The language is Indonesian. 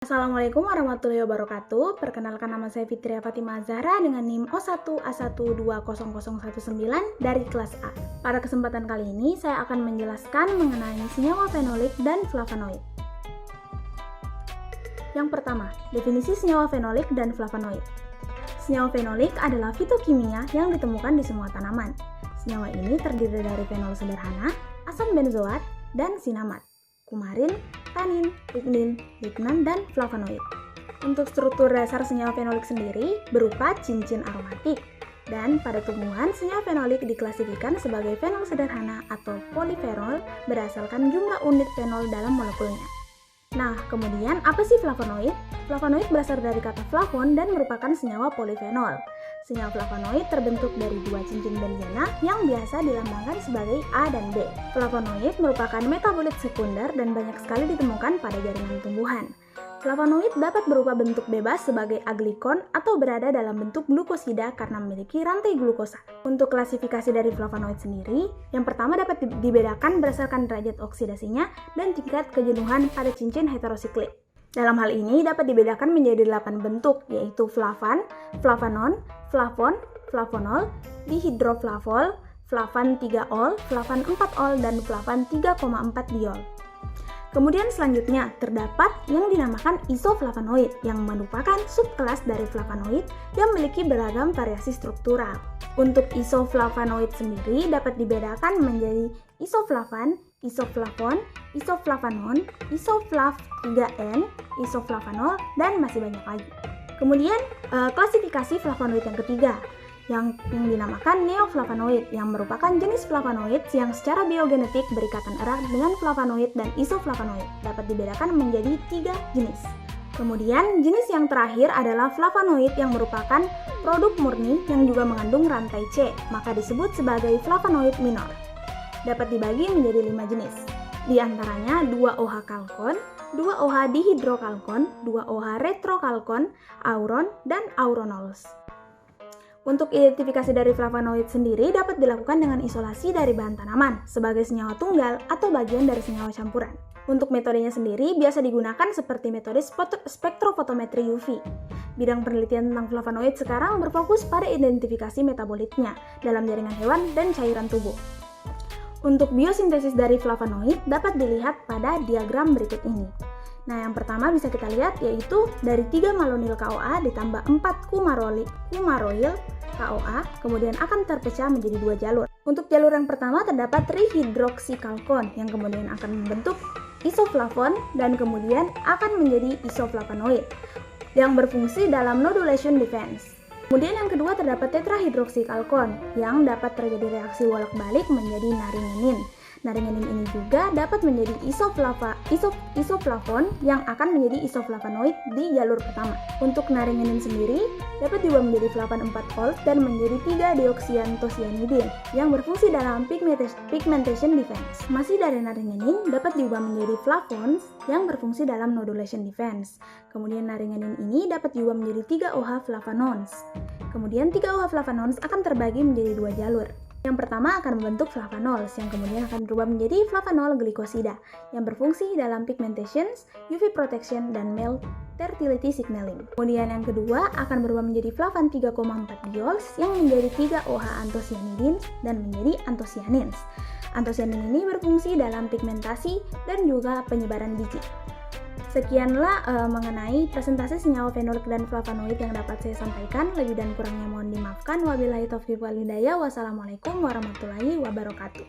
Assalamualaikum warahmatullahi wabarakatuh. Perkenalkan, nama saya Fitria Fatimah Zahra dengan NIM O1A1200019 dari kelas A. Pada kesempatan kali ini saya akan menjelaskan mengenai senyawa fenolik dan flavonoid. Yang pertama, definisi senyawa fenolik dan flavonoid. Senyawa fenolik adalah fitokimia yang ditemukan di semua tanaman. Senyawa ini terdiri dari fenol sederhana, asam benzoat, dan sinamat, kumarin, tanin, lignin, dan flavonoid. Untuk struktur dasar senyawa fenolik sendiri berupa cincin aromatik, dan pada tumbuhan senyawa fenolik diklasifikasikan sebagai fenol sederhana atau polifenol berdasarkan jumlah unit fenol dalam molekulnya. Nah, kemudian apa sih flavonoid? Flavonoid berasal dari kata flavon dan merupakan senyawa polifenol. Senyawa flavonoid terbentuk dari dua cincin benzena yang biasa dilambangkan sebagai A dan B. Flavonoid merupakan metabolit sekunder dan banyak sekali ditemukan pada jaringan tumbuhan. Flavonoid dapat berupa bentuk bebas sebagai aglikon atau berada dalam bentuk glukosida karena memiliki rantai glukosa. Untuk klasifikasi dari flavonoid sendiri, yang pertama dapat dibedakan berdasarkan derajat oksidasinya dan tingkat kejenuhan pada cincin heterosiklik. Dalam hal ini dapat dibedakan menjadi 8 bentuk, yaitu flavan, flavanon, flavon, flavonol, dihidroflavol, flavan 3-ol, flavan 4-ol, dan flavan 3,4 diol. Kemudian selanjutnya terdapat yang dinamakan isoflavonoid yang merupakan subkelas dari flavonoid yang memiliki beragam variasi struktural. Untuk isoflavonoid sendiri dapat dibedakan menjadi isoflavan, isoflavon, isoflavanon, isoflav 3N, isoflavanol, dan masih banyak lagi. Kemudian klasifikasi flavonoid yang ketiga yang dinamakan neoflavonoid yang merupakan jenis flavonoid yang secara biogenetik berikatan erat dengan flavonoid dan isoflavonoid. Dapat dibedakan menjadi 3 jenis. Kemudian jenis yang terakhir adalah flavonoid yang merupakan produk murni yang juga mengandung rantai C, maka disebut sebagai flavonoid minor. Dapat dibagi menjadi 5 jenis. Di antaranya 2-OH kalkon, 2-OH dihidrokalkon, 2-OH retrokalkon, auron, dan auronols. Untuk identifikasi dari flavonoid sendiri dapat dilakukan dengan isolasi dari bahan tanaman sebagai senyawa tunggal atau bagian dari senyawa campuran. Untuk metodenya sendiri biasa digunakan seperti metode spektrofotometri UV. Bidang penelitian tentang flavonoid sekarang berfokus pada identifikasi metabolitnya dalam jaringan hewan dan cairan tubuh. Untuk biosintesis dari flavonoid dapat dilihat pada diagram berikut ini. Nah, yang pertama bisa kita lihat yaitu dari 3 malonyl CoA ditambah 4 kumaroyl CoA, kemudian akan terpecah menjadi 2 jalur. Untuk jalur yang pertama terdapat trihidroksikalkon yang kemudian akan membentuk isoflavon dan kemudian akan menjadi isoflavonoid yang berfungsi dalam nodulation defense. Kemudian yang kedua terdapat tetrahidroksikalkon yang dapat terjadi reaksi bolak-balik menjadi naringenin. Naringenin ini juga dapat menjadi isoflavon yang akan menjadi isoflavonoid di jalur pertama. Untuk naringenin sendiri dapat diubah menjadi flavan 4-ol dan menjadi 3-deoksyanthocyanidin yang berfungsi dalam pigmentation defense. Masih dari naringenin dapat diubah menjadi flavons yang berfungsi dalam nodulation defense. Kemudian naringenin ini dapat diubah menjadi 3-OH flavanons. Kemudian 3-OH flavanons akan terbagi menjadi 2 jalur. Yang pertama akan membentuk flavanols yang kemudian akan berubah menjadi flavanol glikosida yang berfungsi dalam pigmentation, UV protection, dan male fertility signaling. Kemudian yang kedua akan berubah menjadi flavan 3,4 diols yang menjadi 3-OH anthocyanidins dan menjadi anthocyanins. Anthocyanin ini berfungsi dalam pigmentasi dan juga penyebaran biji. Sekianlah mengenai presentasi senyawa fenolik dan flavonoid yang dapat saya sampaikan. Lebih dan kurangnya mohon dimaafkan. Wabillahi taufiq wal hidayah. Wassalamualaikum warahmatullahi wabarakatuh.